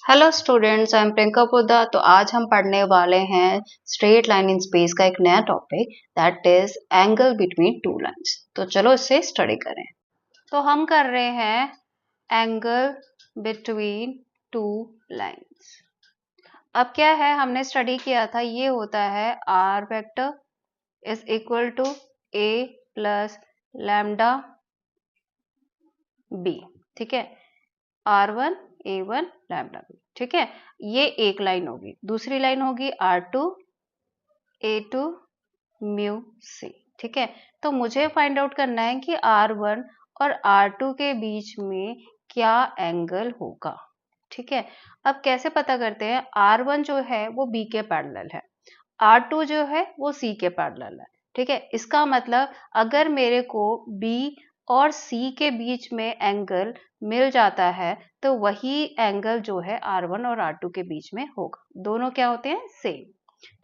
Hello students, I am Priyanka Poddar. तो आज हम पढ़ने वाले हैं स्ट्रेट लाइन इन स्पेस का एक नया topic, that is angle between two lines. तो चलो इससे स्टडी करें। तो हम कर रहे हैं एंगल बिटवीन टू लाइंस। अब क्या है, हमने स्टडी किया था, ये होता है R vector is equal to A plus lambda B. ठीक है, R1 A1 लैम्डा बी। ठीक है, ये एक लाइन होगी। दूसरी लाइन होगी R2 A2 म्यू सी। ठीक है, तो मुझे फाइंड आउट करना है कि R1 और R2 के बीच में क्या एंगल होगा। ठीक है, अब कैसे पता करते हैं? R1 जो है वो B के पैरेलल है, R2 जो है वो C के पैरेलल है। ठीक है, इसका मतलब अगर मेरे को B और C के बीच में एंगल मिल जाता है तो वही एंगल जो है R1 और R2 के बीच में होगा। दोनों क्या होते हैं? सेम।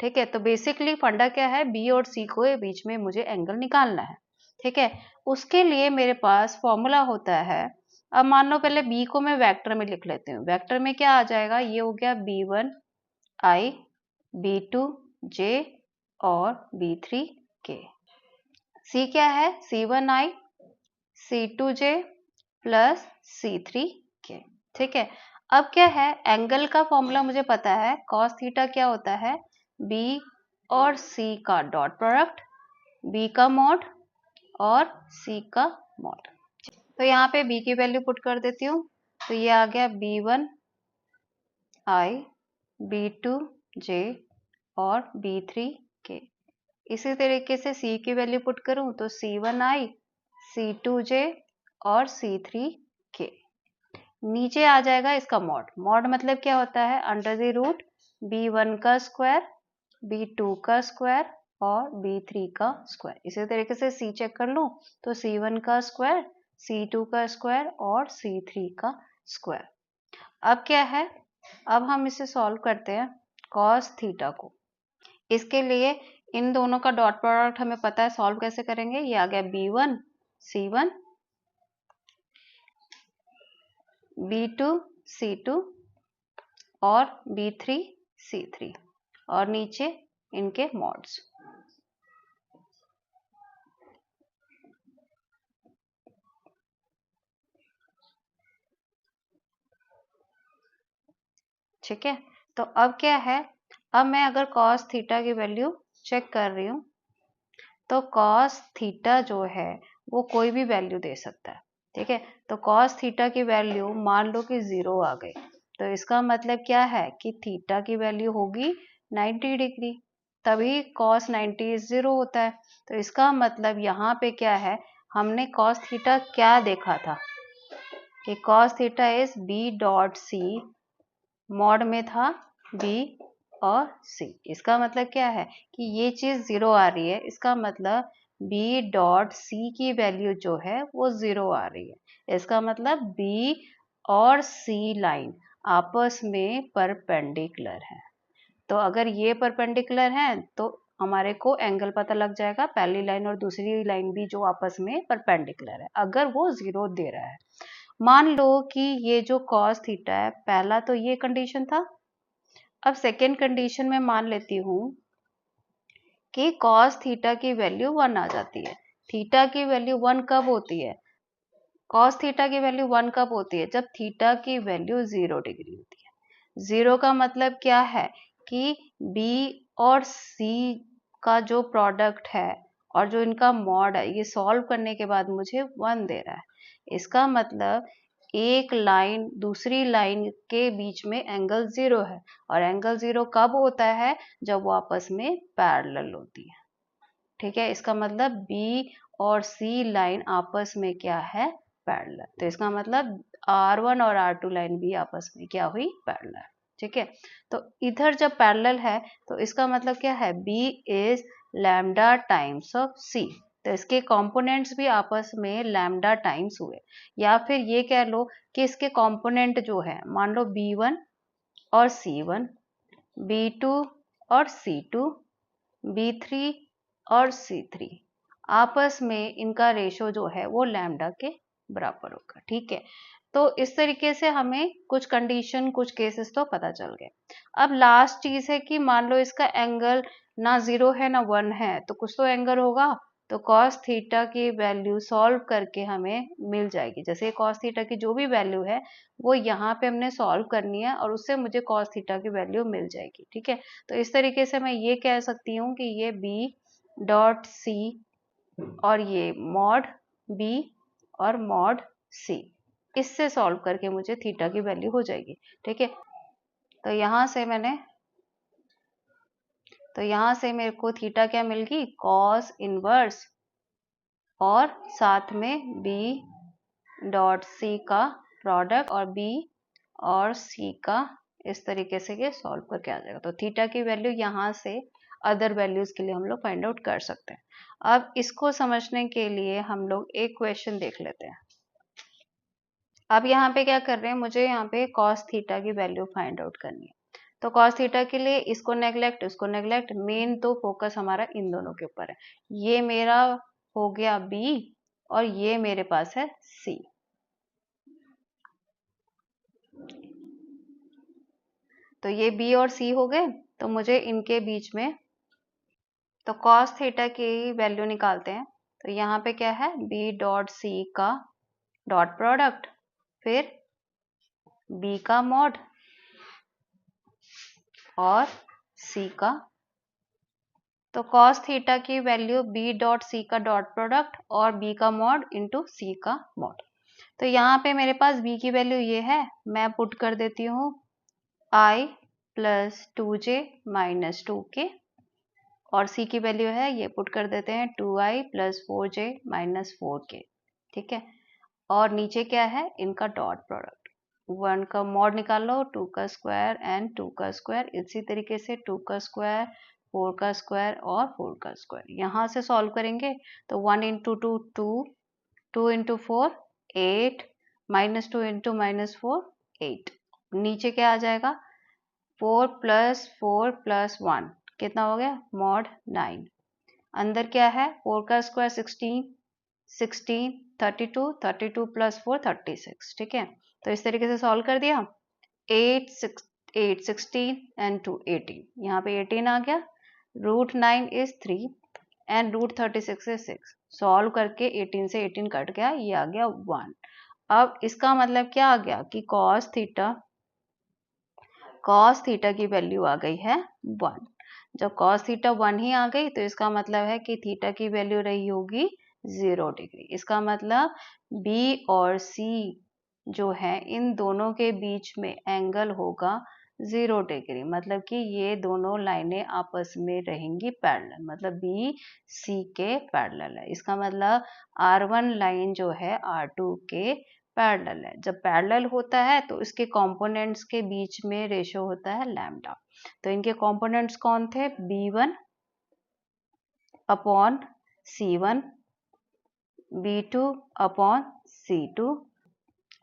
ठीक है, तो बेसिकली फंडा क्या है? B और C को बीच में मुझे एंगल निकालना है। ठीक है, उसके लिए मेरे पास फॉर्मूला होता है। अब मान लो पहले B को मैं वेक्टर में लिख लेती हूँ। वेक्टर में क्या आ जाएगा? ये हो गया B1 I, B2 J और B3 K। C क्या है? C1 I, C2 J plus C3 K। ठीक है, अब क्या है, एंगल का फॉर्मूला मुझे पता है। कॉस थीटा क्या होता है? B और C का डॉट प्रोडक्ट, B का मॉड और C का मॉड। तो यहाँ पे B की वैल्यू पुट कर देती हूँ, तो ये आ गया B1 I, B2 J और B3 K। इसी तरीके से C की वैल्यू पुट करूँ तो C1 I, C2 J और C3 K। नीचे आ जाएगा इसका मॉड। मॉड मतलब क्या होता है? अंडर द रूट B1 का स्क्वायर, B2 का स्क्वायर और B3 का स्क्वायर। इसी तरीके से C चेक कर लूँ तो C1 का स्क्वायर, C2 का स्क्वायर और C3 का स्क्वायर। अब क्या है, अब हम इसे सॉल्व करते हैं कॉस थीटा को। इसके लिए इन दोनों का डॉट प्रोडक्ट हमें पता है, सॉल्व कैसे करेंगे? ये आ गया B1 C1, B2 C2 और B3 C3 और नीचे इनके मॉड्स। ठीक है, तो अब क्या है, अब मैं अगर cos थीटा की वैल्यू चेक कर रही हूँ तो cos थीटा जो है वो कोई भी वैल्यू दे सकता है। ठीक है, तो cos थीटा की वैल्यू मान लो कि 0 आ गई, तो इसका मतलब क्या है कि थीटा की वैल्यू होगी 90 डिग्री, तभी cos 90 0 होता है। तो इसका मतलब यहाँ पे क्या है, हमने cos थीटा क्या देखा था कि cos theta is B dot C, mod में था B और C। इसका मतलब क्या है कि ये चीज 0 आ रही है, इसका मतलब B डॉट C की वैल्यू जो है वो 0 आ रही है। इसका मतलब B और C लाइन आपस में परपेंडिकुलर है। तो अगर ये परपेंडिकुलर है तो हमारे को एंगल पता लग जाएगा, पहली लाइन और दूसरी लाइन भी जो आपस में परपेंडिकुलर है, अगर वो 0 दे रहा है। मान लो कि ये जो cos थीटा है, पहला तो ये कंडीशन था। अब सेकेंड कंडीशन में मान लेती हूँ कि cos थीटा की वैल्यू 1 आ जाती है। थीटा की वैल्यू 1 कब होती है? cos थीटा की वैल्यू 1 कब होती है? जब थीटा की वैल्यू 0 डिग्री होती है। 0 का मतलब क्या है कि B और C का जो प्रोडक्ट है और जो इनका मॉड है, ये सॉल्व करने के बाद मुझे 1 दे रहा है। इसका मतलब एक लाइन दूसरी लाइन के बीच में एंगल 0 है, और एंगल 0 कब होता है? जब वो आपस में पैरेलल होती है। ठीक है, इसका मतलब B और C लाइन आपस में क्या है? पैरेलल। तो इसका मतलब R1 और R2 लाइन भी आपस में क्या हुई? पैरेलल। ठीक है, तो इधर जब पैरेलल है तो इसका मतलब क्या है? B is lambda times of C। तो इसके कंपोनेंट्स भी आपस में लैम्डा टाइम्स हुए, या फिर ये कह लो कि इसके कंपोनेंट जो है, मान लो B1 और C1, B2 और C2, B3 और C3, आपस में इनका रेशो जो है वो लैम्डा के बराबर होगा। ठीक है, तो इस तरीके से हमें कुछ कंडीशन, कुछ केसेस तो पता चल गए। अब लास्ट चीज है कि मान लो इसका एंगल ना 0 है ना 1 है, तो कुछ तो एंगल होगा। तो cos थीटा की वैल्यू सॉल्व करके हमें मिल जाएगी। जैसे cos थीटा की जो भी वैल्यू है वो यहाँ पे हमने सॉल्व करनी है और उससे मुझे cos थीटा की वैल्यू मिल जाएगी। ठीक है, तो इस तरीके से मैं ये कह सकती हूँ कि ये B डॉट C और ये मॉड B और मॉड C, इससे सॉल्व करके मुझे थीटा की वैल्यू हो जाएगी। ठीक है, तो यहाँ से मेरे को थीटा क्या मिल गई, कॉस इनवर्स और साथ में B डॉट C का प्रोडक्ट और B और C का इस तरीके से ये सॉल्व करके आ जाएगा। तो थीटा की वैल्यू यहाँ से अदर वैल्यूज के लिए हम लोग फाइंड आउट कर सकते हैं। अब इसको समझने के लिए हम लोग एक क्वेश्चन देख लेते हैं। अब यहाँ पे क्या कर रहे हैं, मुझे यहाँ पे cos थीटा की वैल्यू फाइंड आउट करनी है। तो cos थीटा के लिए इसको नेग्लेक्ट, उसको नेग्लेक्ट, मेन तो फोकस हमारा इन दोनों के ऊपर है। ये मेरा हो गया B और ये मेरे पास है C। तो ये B और C हो गए, तो मुझे इनके बीच में तो cos थीटा की वैल्यू निकालते हैं। तो यहाँ पे क्या है, B डॉट C का डॉट प्रोडक्ट, फिर B का मॉड और C का। तो cos थीटा की वैल्यू B डॉट C का डॉट प्रोडक्ट और B का मॉड इंटू C का मॉड। तो यहाँ पे मेरे पास B की वैल्यू ये है, मैं पुट कर देती हूँ I plus 2J minus 2K और C की वैल्यू है, ये पुट कर देते हैं 2I plus 4J minus 4K। ठीक है, और नीचे क्या है, इनका डॉट प्रोडक्ट। 1 का मॉड निकाल लो, 2 का स्क्वायर एंड 2 का स्क्वायर, इसी तरीके से 2 का स्क्वायर, 4 का स्क्वायर और 4 का स्क्वायर। यहाँ से सॉल्व करेंगे तो 1 into 2 2, 2 into 4 8, minus 2 into minus 4 8। नीचे क्या आ जाएगा, 4 प्लस 4 प्लस 1 कितना हो गया, मॉड 9। अंदर क्या है, 4 का स्क्वायर 16, 16 32, 32 प्लस 4 36। ठीक है, तो इस तरीके से सॉल्व कर दिया। 8 16 एंड 2 18, यहाँ पे 18 आ गया। Root 9 is 3 and root 36 is 6। Solve करके 18 से 18 कट गया, ये आ गया 1। अब इसका मतलब क्या आ गया कि cos थीटा की वैल्यू आ गई है 1। जब cos थीटा 1 ही आ गई तो इसका मतलब है कि थीटा की वैल्यू रही होगी 0 डिग्री। इसका मतलब B और C जो है इन दोनों के बीच में एंगल होगा 0 डिग्री। मतलब कि ये दोनों लाइनें आपस में रहेंगी पैरेलल, मतलब B C के पैरेलल है। इसका मतलब R1 लाइन जो है R2 के पैरेलल है। जब पैरेलल होता है तो इसके कंपोनेंट्स के बीच में रेशो होता है लैम्डा। तो इनके कंपोनेंट्स कौन थे, B1 upon C1, B2 upon C2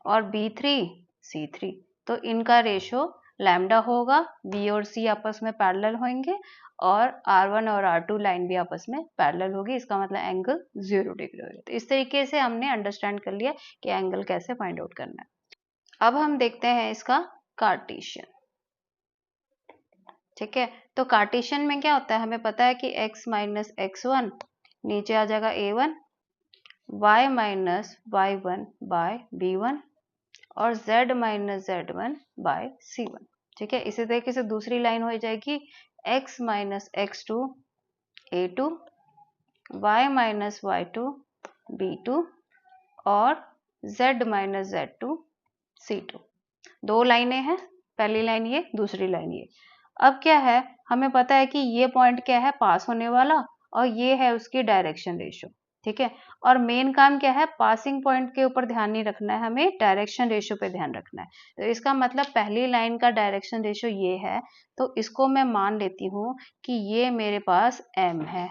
और B3 C3। तो इनका रेशो लैम्डा होगा। B और C आपस में पैरेलल होंगे और R1 और R2 लाइन भी आपस में पैरेलल होगी। इसका मतलब एंगल 0 डिग्री होगा। तो इस तरीके से हमने अंडरस्टैंड कर लिया कि एंगल कैसे फाइंड आउट करना है। अब हम देखते हैं इसका कार्टेशियन। ठीक है, तो कार्टेशियन में क्या होता है, हमें पता है कि x माइनस x1 नीचे आ जाएगा a1, y minus y1 bye b1 और z minus z1 bye c1। ठीक है, इसी तरीके से दूसरी लाइन हो जाएगी x minus x2 a2, y minus y2 b2 और z माइनस z2 c2। दो लाइनें हैं, पहली लाइन ये, दूसरी लाइन ये। अब क्या है, हमें पता है कि ये पॉइंट क्या है, पास होने वाला, और ये है उसकी डायरेक्शन रेशो। ठीक है, और मेन काम क्या है, पासिंग पॉइंट के ऊपर ध्यान नहीं रखना है, हमें डायरेक्शन रेशो पे ध्यान रखना है। तो इसका मतलब पहली लाइन का डायरेक्शन रेशो ये है, तो इसको मैं मान लेती हूँ कि ये मेरे पास m है।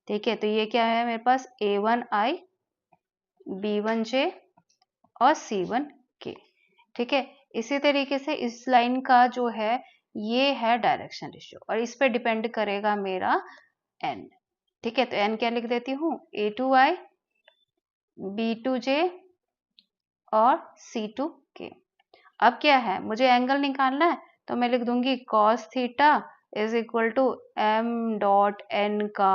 ठीक है, तो ये क्या है मेरे पास a1i, b1j और c1k। ठीक है, इसी तरीके से इस लाइन का जो है ये है डायरेक्शन रेशियो और इस पे डिपेंड करेगा मेरा n। ठीक है, तो n क्या लिख देती हूँ, a2i, b2j और c2k। के। अब क्या है, मुझे एंगल निकालना है, तो मैं लिख दूंगी cos theta is equal to m dot n का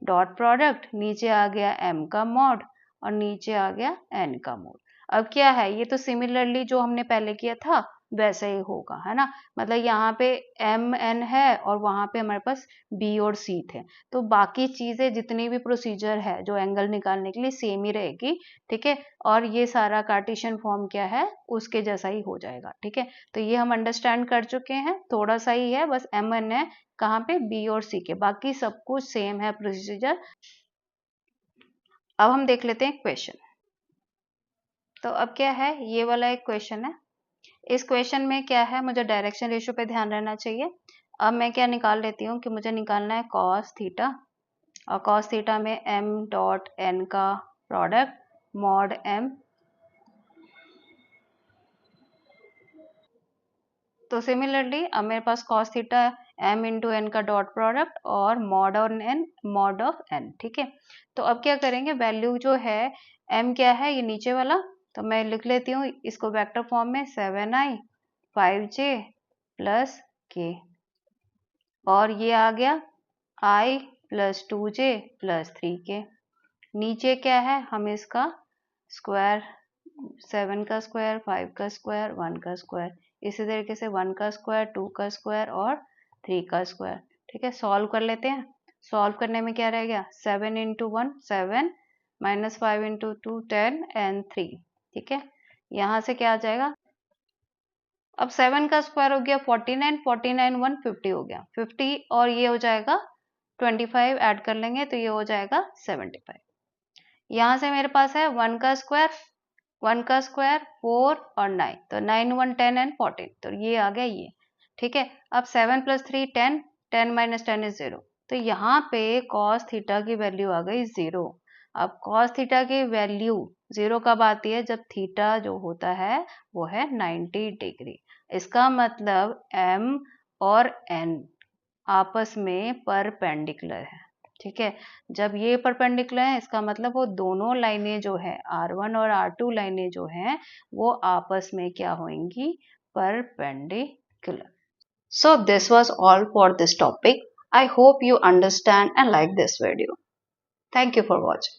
डॉट प्रोडक्ट, नीचे आ गया m का मॉड और नीचे आ गया n का मोड। अब क्या है, ये तो सिमिलरली जो हमने पहले किया था वैसा ही होगा, है ना। मतलब यहाँ पे m n है और वहां पे हमारे पास b और c थे, तो बाकी चीजें जितनी भी प्रोसीजर है जो एंगल निकालने के लिए सेम ही रहेगी, ठीक है। और ये सारा कार्टेशियन फॉर्म क्या है उसके जैसा ही हो जाएगा, ठीक है। तो ये हम अंडरस्टैंड कर चुके हैं, थोड़ा सा ही है बस m n है कहाँ पे, b और c के, बाकी सब कुछ सेम है प्रोसीजर। अब हम देख लेते हैं क्वेश्चन। तो अब क्या है, ये वाला एक क्वेश्चन है। इस क्वेश्चन में क्या है, मुझे डायरेक्शन रेशियो पे ध्यान रहना चाहिए। अब मैं क्या निकाल लेती हूँ कि मुझे निकालना है cos थीटा, और cos थीटा में m डॉट n का प्रोडक्ट मॉड m। तो सिमिलरली अब मेरे पास cos theta m into n का डॉट प्रोडक्ट और मॉड ऑफ n, ठीक है। तो अब क्या करेंगे, वैल्यू जो है m क्या है, ये नीचे वाला, तो मैं लिख लेती हूँ इसको वेक्टर फॉर्म में 7i 5j प्लस k, और ये आ गया i plus 2j plus 3k। नीचे क्या है, हम इसका स्क्वायर, 7 का स्क्वायर, 5 का स्क्वायर, 1 का स्क्वायर, इसी तरीके से 1 का स्क्वायर, 2 का स्क्वायर और 3 का स्क्वायर, ठीक है। सॉल्व कर लेते हैं। सॉल्व करने में क्या रह गया, 7 इंटू 1 7 माइनस 5 इंटू 2 10 एंड 3, ठीक है। यहाँ से क्या आ जाएगा, अब 7 का स्क्वायर हो गया 49, 49 1 50 हो गया 50, और ये हो जाएगा 25 ऐड कर लेंगे तो ये हो जाएगा 75। यहाँ से मेरे पास है 1 का स्क्वायर, 1 का स्क्वायर 4 और 9, तो 9 1 10 एंड 14, तो ये आ गया ये, ठीक है। अब 7 प्लस 3 10, 10 माइनस 10 इज 0, तो यहाँ पे cos थीटा की वैल्यू आ गई 0। अब cos थीटा की वैल्यू 0 कब आती है, जब थीटा जो होता है वो है 90 डिग्री। इसका मतलब m और n आपस में परपेंडिकुलर है, ठीक है। जब ये परपेंडिकुलर है इसका मतलब वो दोनों लाइनें जो है R1 और R2 लाइनें जो हैं वो आपस में क्या होंगी, perpendicular. So this was all for this topic. I hope you understand and like this video. Thank you for watching.